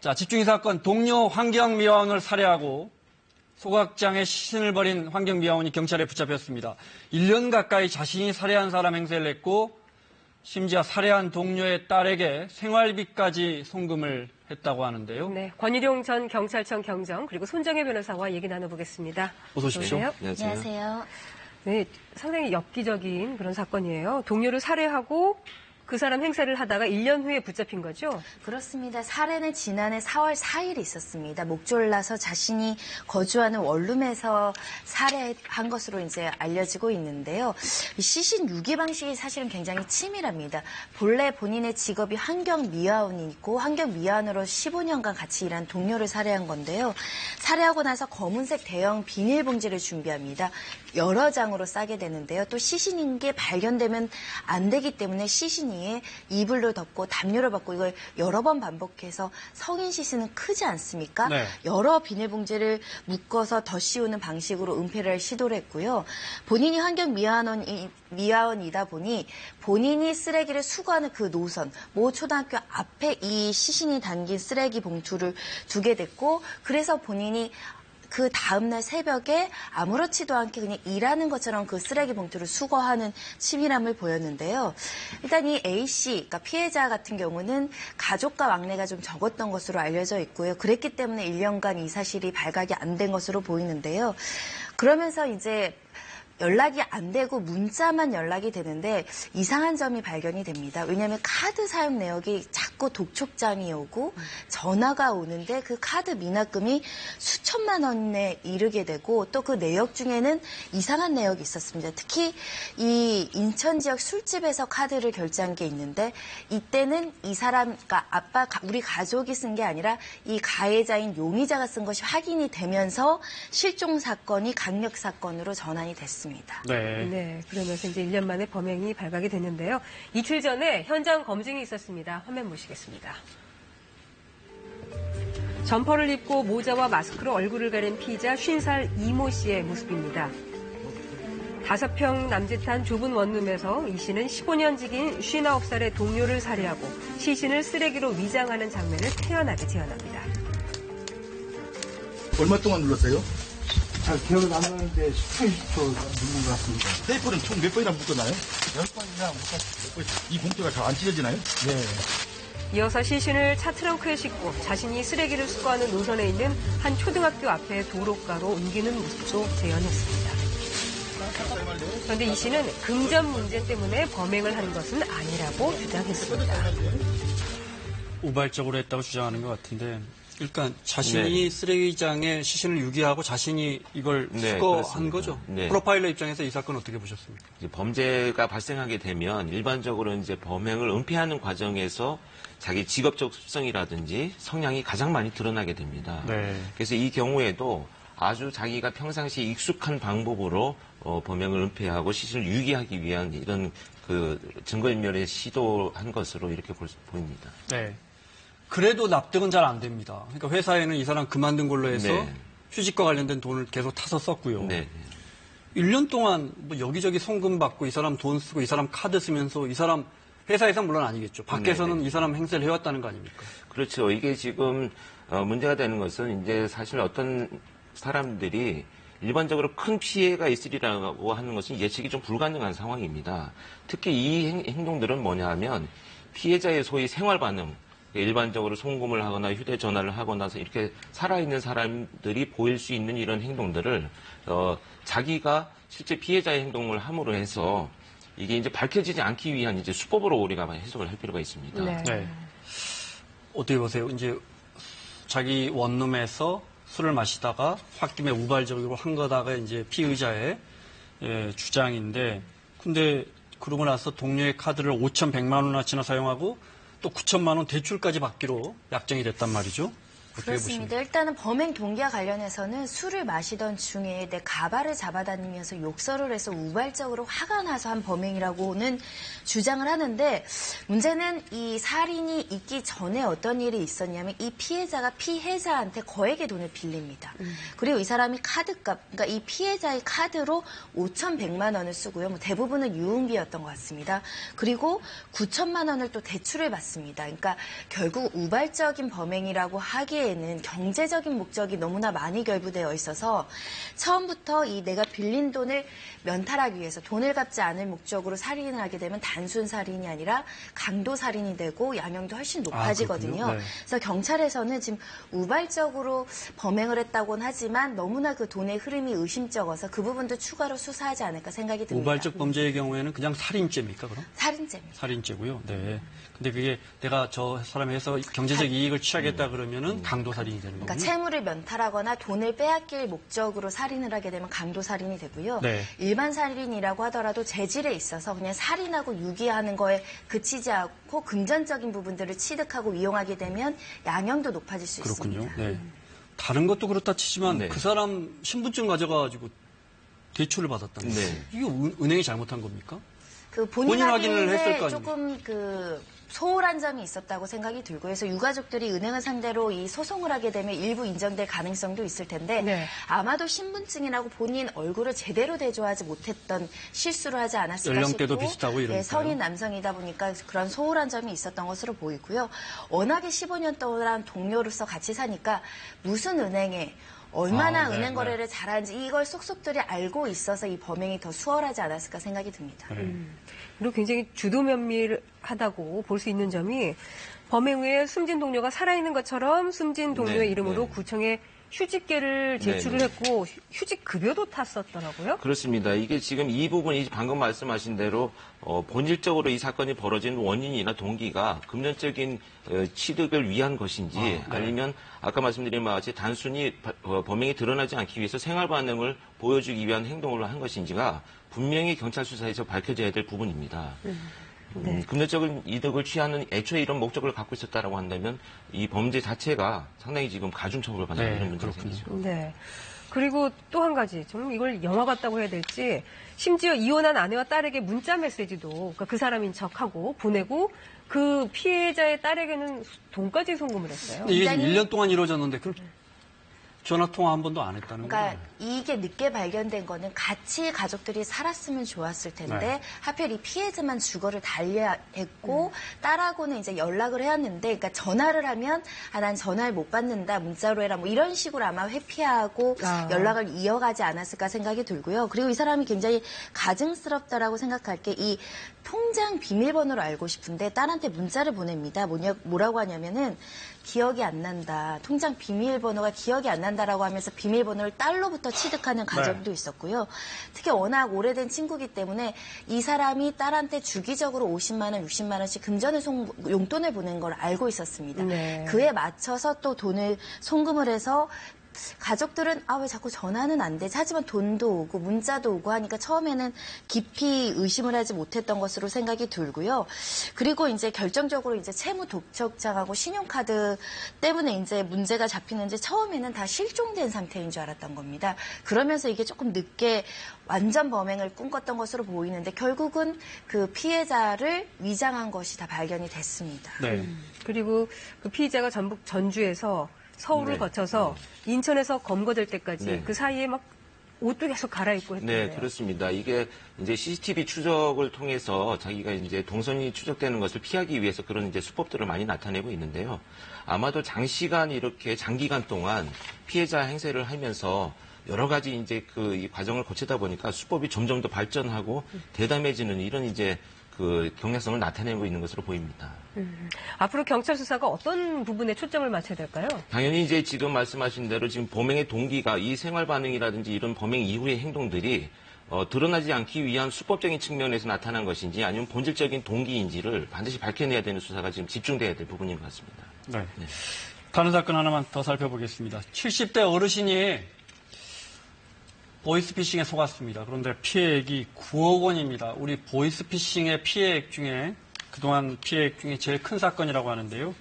자, 집중이 사건 동료 환경미화원을 살해하고 소각장에 시신을 버린 환경미화원이 경찰에 붙잡혔습니다. 1년 가까이 자신이 살해한 사람 행세를 했고 심지어 살해한 동료의 딸에게 생활비까지 송금을 했다고 하는데요. 네, 권일용 전 경찰청 경정 그리고 손정혜 변호사와 얘기 나눠보겠습니다. 어서 오십시오. 안녕하세요. 네, 상당히 엽기적인 그런 사건이에요. 동료를 살해하고 그 사람 행세를 하다가 1년 후에 붙잡힌 거죠? 그렇습니다. 살해는 지난해 4월 4일에 있었습니다. 목졸라서 자신이 거주하는 원룸에서 살해한 것으로 이제 알려지고 있는데요. 이 시신 유기 방식이 사실은 굉장히 치밀합니다. 본래 본인의 직업이 환경미화원이고 환경미화원으로 15년간 같이 일한 동료를 살해한 건데요. 살해하고 나서 검은색 대형 비닐봉지를 준비합니다. 여러 장으로 싸게 되는데요. 또 시신인 게 발견되면 안 되기 때문에 시신 위에 이불로 덮고 담요를 받고 이걸 여러 번 반복해서 성인 시신은 크지 않습니까? 네. 여러 비닐봉지를 묶어서 덧씌우는 방식으로 은폐를 시도를 했고요. 본인이 환경미화원이다 보니 본인이 쓰레기를 수거하는 그 노선, 모 초등학교 앞에 이 시신이 담긴 쓰레기 봉투를 두게 됐고 그래서 본인이 그 다음날 새벽에 아무렇지도 않게 그냥 일하는 것처럼 그 쓰레기 봉투를 수거하는 치밀함을 보였는데요. 일단 이 A씨, 그러니까 피해자 같은 경우는 가족과 왕래가 좀 적었던 것으로 알려져 있고요. 그랬기 때문에 1년간 이 사실이 발각이 안 된 것으로 보이는데요. 그러면서 이제 연락이 안 되고 문자만 연락이 되는데 이상한 점이 발견이 됩니다. 왜냐하면 카드 사용 내역이 자꾸 독촉장이 오고 전화가 오는데 그 카드 미납금이 수천만 원에 이르게 되고 또 그 내역 중에는 이상한 내역이 있었습니다. 특히 이 인천 지역 술집에서 카드를 결제한 게 있는데 이때는 이 사람, 그러니까 우리 가족이 쓴 게 아니라 이 가해자인 용의자가 쓴 것이 확인이 되면서 실종 사건이 강력 사건으로 전환이 됐습니다. 네, 그러면서 이제 1년 만에 범행이 발각이 됐는데요. 이틀 전에 현장 검증이 있었습니다. 화면 보시겠습니다. 점퍼를 입고 모자와 마스크로 얼굴을 가린 피의자 50살 이모 씨의 모습입니다. 5평 남짓한 좁은 원룸에서 이 씨는 15년 직인 59살의 동료를 살해하고 시신을 쓰레기로 위장하는 장면을 태연하게 재현합니다. 얼마 동안 눌렀어요? 잘 기억은 안 나는데 10초, 20초 누른 것 같습니다. 테이프는 총 몇 번이나 묶었나요? 10번이나 묶었습니다. 이 봉투가 잘 안 찢어지나요? 네. 이어서 시신을 차 트렁크에 싣고 자신이 쓰레기를 수거하는 노선에 있는 한 초등학교 앞에 도로가로 옮기는 모습도 재현했습니다. 그런데 이 씨는 금전 문제 때문에 범행을 한 것은 아니라고 주장했습니다. 우발적으로 했다고 주장하는 것 같은데 그러니까 자신이 쓰레기장에 시신을 유기하고 자신이 이걸 수거한 거죠. 네. 프로파일러 입장에서 이 사건 어떻게 보셨습니까? 이제 범죄가 발생하게 되면 일반적으로 이제 범행을 은폐하는 과정에서 자기 직업적 습성이라든지 성향이 가장 많이 드러나게 됩니다. 네. 그래서 이 경우에도 아주 자기가 평상시 익숙한 방법으로 범행을 은폐하고 시신을 유기하기 위한 이런 그 증거인멸에 시도한 것으로 이렇게 보입니다. 네. 그래도 납득은 잘 안 됩니다. 그러니까 회사에는 이 사람 그만둔 걸로 해서 네. 휴직과 관련된 돈을 계속 타서 썼고요. 네. 1년 동안 뭐 여기저기 송금 받고 이 사람 돈 쓰고 이 사람 카드 쓰면서 이 사람 회사에서는 물론 아니겠죠. 밖에서는 이 사람 행세를 해왔다는 거 아닙니까? 그렇죠. 이게 지금 문제가 되는 것은 이제 사실 어떤 사람들이 일반적으로 큰 피해가 있으리라고 하는 것은 예측이 좀 불가능한 상황입니다. 특히 이 행동들은 뭐냐 하면 피해자의 소위 생활 반응, 일반적으로 송금을 하거나 휴대전화를 하거나 이렇게 살아있는 사람들이 보일 수 있는 이런 행동들을 자기가 실제 피해자의 행동을 함으로 해서 이게 이제 밝혀지지 않기 위한 이제 수법으로 우리가 해석을 할 필요가 있습니다. 네. 어떻게 보세요? 이제 자기 원룸에서 술을 마시다가 홧김에 우발적으로 한 거다가 이제 피의자의 주장인데 근데 그러고 나서 동료의 카드를 5,100만 원어치나 사용하고 또 9천만 원 대출까지 받기로 약정이 됐단 말이죠. 어떻게 보십니까? 그렇습니다. 일단은 범행 동기와 관련해서는 술을 마시던 중에 내 가발을 잡아다니면서 욕설을 해서 우발적으로 화가 나서 한 범행이라고는 주장을 하는데 문제는 이 살인이 있기 전에 어떤 일이 있었냐면 이 피해자가 피해자한테 거액의 돈을 빌립니다. 그리고 이 사람이 카드값, 그러니까 이 피해자의 카드로 5,100만 원을 쓰고요. 뭐 대부분은 유흥비였던 것 같습니다. 그리고 9천만 원을 또 대출을 받습니다. 그러니까 결국 우발적인 범행이라고 하기에는 경제적인 목적이 너무나 많이 결부되어 있어서 처음부터 이 내가 빌린 돈을 면탈하기 위해서 돈을 갚지 않을 목적으로 살인을 하게 되면 단순 살인이 아니라 강도 살인이 되고 양형도 훨씬 높아지거든요. 그렇군요. 네. 그래서 경찰에서는 지금 우발적으로 범행을 했다고는 하지만 너무나 그 돈의 흐름이 의심쩍어서 그 부분도 추가로 수사하지 않을까 생각이 듭니다. 우발적 범죄의 경우에는 그냥 살인죄입니까, 그럼? 살인죄입니다. 살인죄고요. 네. 근데 그게 내가 저 사람에 해서 경제적 이익을 취하겠다 그러면은 강도 살인이 되는 그러니까 거군요. 채무를 면탈하거나 돈을 빼앗길 목적으로 살인을 하게 되면 강도 살인이 되고요. 네. 일반 살인이라고 하더라도 재질에 있어서 그냥 살인하고 유기하는 거에 그치지 않고 금전적인 부분들을 취득하고 이용하게 되면 양형도 높아질 수 그렇군요. 있습니다. 네. 다른 것도 그렇다 치지만 네. 그 사람 신분증 가져가가지고 대출을 받았다는 거예요. 네. 이게 은행이 잘못한 겁니까? 그 본인 본인 확인을 했을 확인에 거 아닙니까? 조금 소홀한 점이 있었다고 생각이 들고요. 그래서 유가족들이 은행을 상대로 이 소송을 하게 되면 일부 인정될 가능성도 있을 텐데 네. 아마도 신분증이라고 본인 얼굴을 제대로 대조하지 못했던 실수를 하지 않았을까 연령대도 싶고 비슷하고 이러니까요. 성인 남성이다 보니까 그런 소홀한 점이 있었던 것으로 보이고요. 워낙에 15년 동안 동료로서 같이 사니까 무슨 은행에 얼마나 네, 은행 네. 거래를 잘하는지 이걸 속속들이 알고 있어서 이 범행이 더 수월하지 않았을까 생각이 듭니다. 네. 그리고 굉장히 주도면밀하다고 볼 수 있는 점이 범행 후에 숨진 동료가 살아있는 것처럼 숨진 동료의 네, 이름으로 네. 구청에 휴직계를 제출을 네, 네. 했고 휴직 급여도 탔었더라고요. 그렇습니다. 이게 지금 이 부분이 방금 말씀하신 대로 본질적으로 이 사건이 벌어진 원인이나 동기가 금전적인 취득을 위한 것인지 네. 아니면 아까 말씀드린 바와 같이 단순히 범행이 드러나지 않기 위해서 생활 반응을 보여주기 위한 행동을 한 것인지가 분명히 경찰 수사에서 밝혀져야 될 부분입니다. 금전적인 이득을 취하는 애초에 이런 목적을 갖고 있었다라고 한다면 이 범죄 자체가 상당히 지금 가중 처벌을 받는 네, 이런 문제가 그렇군요. 생기죠. 네. 그리고 또 한 가지, 좀 이걸 영화 같다고 해야 될지, 심지어 이혼한 아내와 딸에게 문자 메시지도 그러니까 그 사람인 척하고 보내고 그 피해자의 딸에게는 돈까지 송금을 했어요. 근데 이게 지금 굉장히- 1년 동안 이루어졌는데 그럼 전화 통화 한 번도 안 했다는 그러니까 거예요. 이게 늦게 발견된 거는 같이 가족들이 살았으면 좋았을 텐데 네. 하필 이 피해자만 주거를 달리했고 딸하고는 이제 연락을 해왔는데 그러니까 전화를 하면 난 전화를 못 받는다 문자로 해라 뭐 이런 식으로 아마 회피하고 아. 연락을 이어가지 않았을까 생각이 들고요. 그리고 이 사람이 굉장히 가증스럽다라고 생각할 게 이 통장 비밀번호를 알고 싶은데 딸한테 문자를 보냅니다. 뭐라고 하냐면은 기억이 안 난다. 통장 비밀번호가 기억이 안 난다라고 하면서 비밀번호를 딸로부터 취득하는 가정도 있었고요. 특히 워낙 오래된 친구기 때문에 이 사람이 딸한테 주기적으로 50만 원, 60만 원씩 금전을 용돈을 보낸 걸 알고 있었습니다. 네. 그에 맞춰서 또 돈을 송금을 해서 가족들은 왜 자꾸 전화는 안 되지? 하지만 돈도 오고 문자도 오고 하니까 처음에는 깊이 의심을 하지 못했던 것으로 생각이 들고요. 그리고 이제 결정적으로 이제 채무 독촉장하고 신용카드 때문에 이제 문제가 잡히는지 처음에는 다 실종된 상태인 줄 알았던 겁니다. 그러면서 이게 조금 늦게 완전 범행을 꿈꿨던 것으로 보이는데 결국은 그 피해자를 위장한 것이 다 발견이 됐습니다. 네. 그리고 그 피의자가 전북 전주에서 서울을 네. 거쳐서 인천에서 검거될 때까지 네. 그 사이에 막 옷도 계속 갈아입고 했던데요. 네, 그렇습니다. 이게 이제 CCTV 추적을 통해서 자기가 이제 동선이 추적되는 것을 피하기 위해서 그런 이제 수법들을 많이 나타내고 있는데요. 아마도 장시간 이렇게 장기간 동안 피해자 행세를 하면서 여러 가지 이제 이 과정을 거치다 보니까 수법이 점점 더 발전하고 대담해지는 이런 이제 그 경향성을 나타내고 있는 것으로 보입니다. 앞으로 경찰 수사가 어떤 부분에 초점을 맞춰야 될까요? 당연히 이제 지금 말씀하신 대로 지금 범행의 동기가 이 생활 반응이라든지 이런 범행 이후의 행동들이 드러나지 않기 위한 수법적인 측면에서 나타난 것인지 아니면 본질적인 동기인지를 반드시 밝혀내야 되는 수사가 지금 집중돼야 될 부분인 것 같습니다. 네. 다른 사건 하나만 더 살펴보겠습니다. 70대 어르신이 보이스피싱에 속았습니다. 그런데 피해액이 9억 원입니다. 우리 보이스피싱의 피해액 중에 그동안 피해액 중에 제일 큰 사건이라고 하는데요.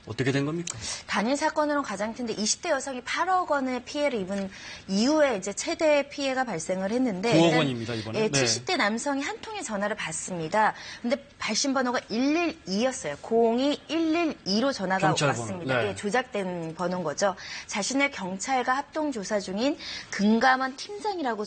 어떻게 된 겁니까? 단일 사건으로는 가장 큰데 20대 여성이 8억 원의 피해를 입은 이후에 이제 최대 피해가 발생을 했는데 9억 원입니다, 이번에. 예, 네. 70대 남성이 한 통의 전화를 받습니다. 근데 발신 번호가 112였어요. 02112로 전화가 경찰 번호. 왔습니다. 네. 예, 조작된 번호인 거죠. 자신을 경찰과 합동 조사 중인 금감원 팀장이라고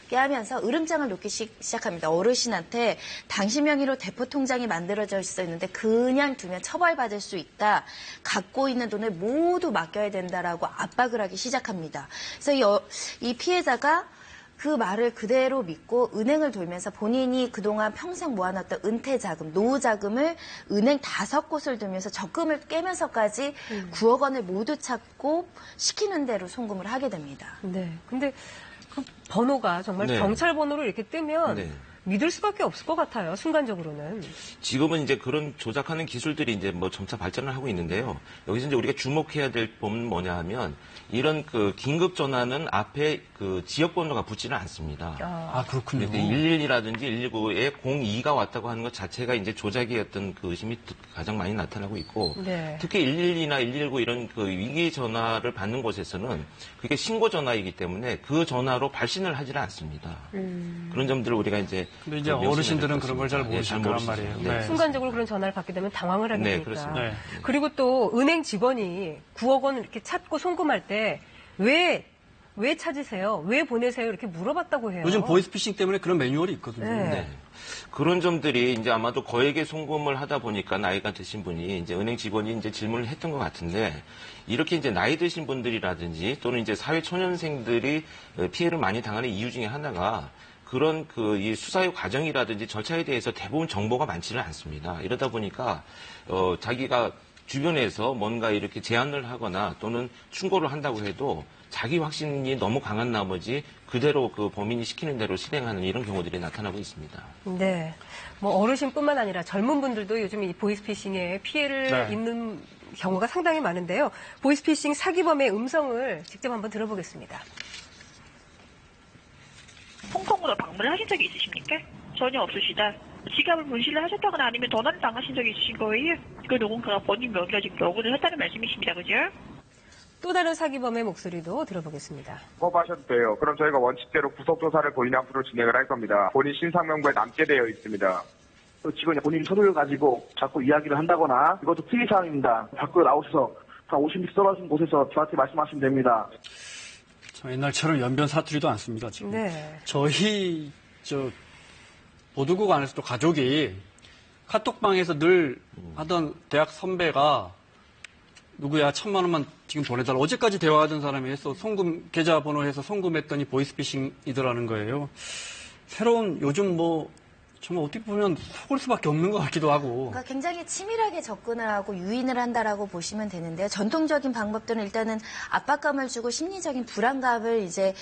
하면서 으름장을 놓기 시작합니다. 어르신한테 당신 명의로 대포 통장이 만들어져 있었는데 그냥 두면 처벌받을 수 있다. 갖고 있는 돈을 모두 맡겨야 된다라고 압박을 하기 시작합니다. 그래서 이 피해자가 그 말을 그대로 믿고 은행을 돌면서 본인이 그동안 평생 모아놨던 은퇴 자금, 노후 자금을 은행 5곳을 돌면서 적금을 깨면서까지 9억 원을 모두 찾고 시키는 대로 송금을 하게 됩니다. 네. 근데 그 번호가 정말 네. 경찰 번호로 이렇게 뜨면 네. 믿을 수밖에 없을 것 같아요. 순간적으로는. 지금은 이제 그런 조작하는 기술들이 이제 뭐 점차 발전을 하고 있는데요. 여기서 이제 우리가 주목해야 될 부분은 뭐냐 하면 이런 그 긴급 전화는 앞에 그 지역 번호가 붙지는 않습니다. 아, 그렇군요. 111이라든지 119에 02가 왔다고 하는 것 자체가 이제 조작이었던 그 의심이 가장 많이 나타나고 있고 네. 특히 112나 119 이런 그 위기 전화를 받는 곳에서는 그게 신고 전화이기 때문에 그 전화로 발신을 하지는 않습니다. 그런 점들을 우리가 이제 근데 이제 명심해야 어르신들은 될 것 그런 걸 잘 같습니다. 예, 모르실 잘 거란 모르시죠. 말이에요. 네. 네. 순간적으로 그런 전화를 받게 되면 당황을 하게 네, 되니까. 그렇습니다. 네. 그리고 또 은행 직원이 9억 원을 이렇게 찾고 송금할 때 왜 찾으세요? 왜 보내세요? 이렇게 물어봤다고 해요. 요즘 보이스피싱 때문에 그런 매뉴얼이 있거든요. 네. 네. 그런 점들이 이제 아마도 거액의 송금을 하다 보니까 나이가 드신 분이 이제 은행 직원이 이제 질문을 했던 것 같은데 이렇게 이제 나이 드신 분들이라든지 또는 이제 사회 초년생들이 피해를 많이 당하는 이유 중에 하나가 그런 그 이 수사의 과정이라든지 절차에 대해서 대부분 정보가 많지는 않습니다. 이러다 보니까 자기가 주변에서 뭔가 이렇게 제안을 하거나 또는 충고를 한다고 해도 자기 확신이 너무 강한 나머지 그대로 그 범인이 시키는 대로 실행하는 이런 경우들이 나타나고 있습니다. 네. 뭐 어르신뿐만 아니라 젊은 분들도 요즘 이 보이스피싱에 피해를 네. 입는 경우가 상당히 많은데요. 보이스피싱 사기범의 음성을 직접 한번 들어보겠습니다. 홍콩으로 방문을 하신 적이 있으십니까? 전혀 없으시다. 지갑을 분실을 하셨다거나 아니면 전화를 당하신 적이 있으신 거예요? 그 누군가가 본인 명의로 지금 로그를 했다는 말씀이십니다. 그죠? 또 다른 사기범의 목소리도 들어보겠습니다. 법하셔도 돼요. 그럼 저희가 원칙대로 구속조사를 본인 앞으로 진행을 할 겁니다. 본인 신상명부에 남게 되어 있습니다. 또 직원이 본인 서류를 가지고 자꾸 이야기를 한다거나 이것도 특이사항입니다. 밖으로 나오셔서 한 50m 떨어진 곳에서 저한테 말씀하시면 됩니다. 저 옛날처럼 연변 사투리도 않습니다, 지금. 네. 저희, 보도국 안에서도 가족이 카톡방에서 늘 하던 대학 선배가 누구야, 1,000만 원만 지금 보내달라. 어제까지 대화하던 사람이 해서 계좌번호 해서 송금했더니 보이스피싱이더라는 거예요. 새로운 요즘 정말 어떻게 보면 속을 수밖에 없는 것 같기도 하고. 그러니까 굉장히 치밀하게 접근을 하고 유인을 한다라고 보시면 되는데요. 전통적인 방법들은 일단은 압박감을 주고 심리적인 불안감을 이제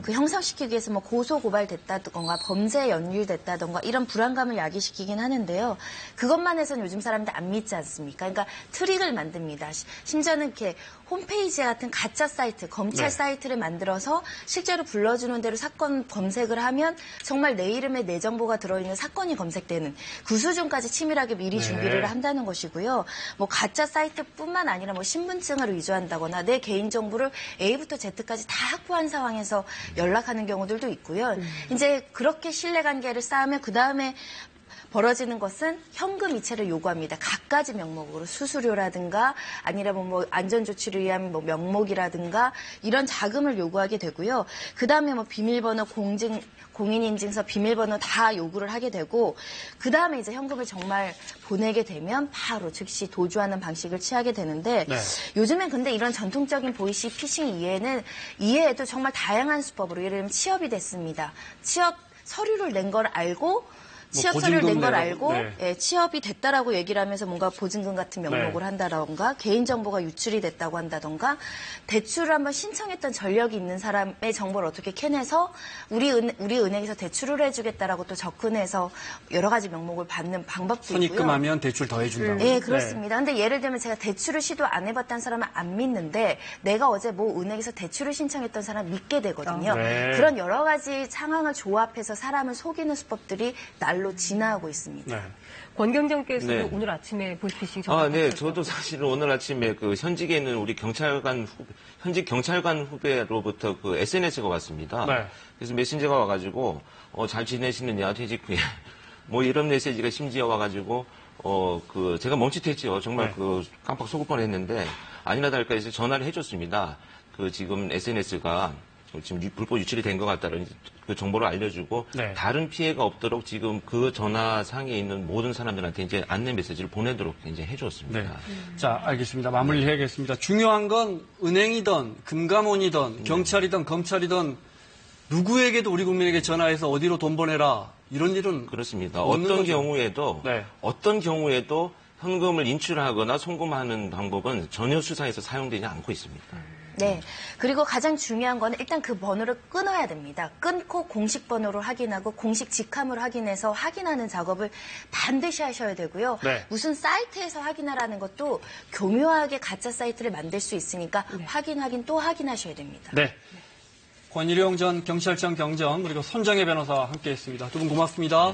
그 형성시키기 위해서 뭐 고소 고발됐다던가 범죄에 연루됐다던가 이런 불안감을 야기시키긴 하는데요. 그것만 해서는 요즘 사람들 안 믿지 않습니까? 그러니까 트릭을 만듭니다. 심지어는 이렇게 홈페이지 같은 가짜 사이트, 검찰 사이트를 만들어서 실제로 불러주는 대로 사건 검색을 하면 정말 내 이름에 내 정보가 들어있는 사건이 검색되는 그 수준까지 치밀하게 미리 준비를 한다는 것이고요. 뭐 가짜 사이트뿐만 아니라 뭐 신분증을 위조한다거나 내 개인 정보를 A부터 Z까지 다 확보한 상황에서 연락하는 경우들도 있고요. 이제 그렇게 신뢰관계를 쌓으면 그 다음에 벌어지는 것은 현금 이체를 요구합니다. 각가지 명목으로 수수료라든가 아니라면 뭐 안전조치를 위한 뭐 명목이라든가 이런 자금을 요구하게 되고요. 그 다음에 뭐 비밀번호 공인인증서 비밀번호 다 요구를 하게 되고 그 다음에 이제 현금을 정말 보내게 되면 바로 즉시 도주하는 방식을 취하게 되는데 요즘엔 근데 이런 전통적인 보이스피싱 이외에도 정말 다양한 수법으로 예를 들면 취업이 됐습니다. 취업 서류를 낸 걸 알고 취업 서류를 낸 걸 알고 취업이 됐다라고 얘기를 하면서 뭔가 보증금 같은 명목을 한다던가 개인정보가 유출이 됐다고 한다던가 대출을 한번 신청했던 전력이 있는 사람의 정보를 어떻게 캐내서 우리 은행에서 대출을 해주겠다라고 또 접근해서 여러 가지 명목을 받는 방법도 있고요. 선입금하면 대출 더 해준다고. 네, 그렇습니다. 근데 예를 들면 제가 대출을 시도 안 해봤다는 사람은 안 믿는데 내가 어제 뭐 은행에서 대출을 신청했던 사람 믿게 되거든요. 그런 여러 가지 상황을 조합해서 사람을 속이는 수법들이 날로 걸로 진화하고 있습니다. 네. 권경정께서도 네. 오늘 아침에 보시피싱 네. 저도 사실은 오늘 아침에 그 현직에 있는 우리 현직 경찰관 후배로부터 그 SNS가 왔습니다. 네. 그래서 메신저가 와가지고, 잘 지내시느냐, 퇴직 후에. 뭐 이런 메시지가 심지어 와가지고, 제가 멈칫했죠. 정말 네. 깜빡 속을 뻔 했는데, 아니나 다를까 해서 전화를 해줬습니다. 지금 SNS가 지금 불법 유출이 된 것 같다는 그 정보를 알려주고, 네. 다른 피해가 없도록 지금 그 전화상에 있는 모든 사람들한테 이제 안내 메시지를 보내도록 이제 해줬습니다. 네. 자, 알겠습니다. 마무리해야겠습니다. 중요한 건 은행이든 금감원이든 경찰이든 검찰이든 누구에게도 우리 국민에게 전화해서 어디로 돈 보내라 이런 일은 그렇습니다. 없는 어떤 거죠. 경우에도 현금을 인출하거나 송금하는 방법은 전혀 수사에서 사용되지 않고 있습니다. 네. 그리고 가장 중요한 거는 일단 그 번호를 끊어야 됩니다. 끊고 공식 번호를 확인하고 공식 직함을 확인해서 확인하는 작업을 반드시 하셔야 되고요. 네. 무슨 사이트에서 확인하라는 것도 교묘하게 가짜 사이트를 만들 수 있으니까 확인 또 확인하셔야 됩니다. 네. 권일용 전 경찰청 경정 그리고 손정혜 변호사와 함께했습니다. 두 분 고맙습니다.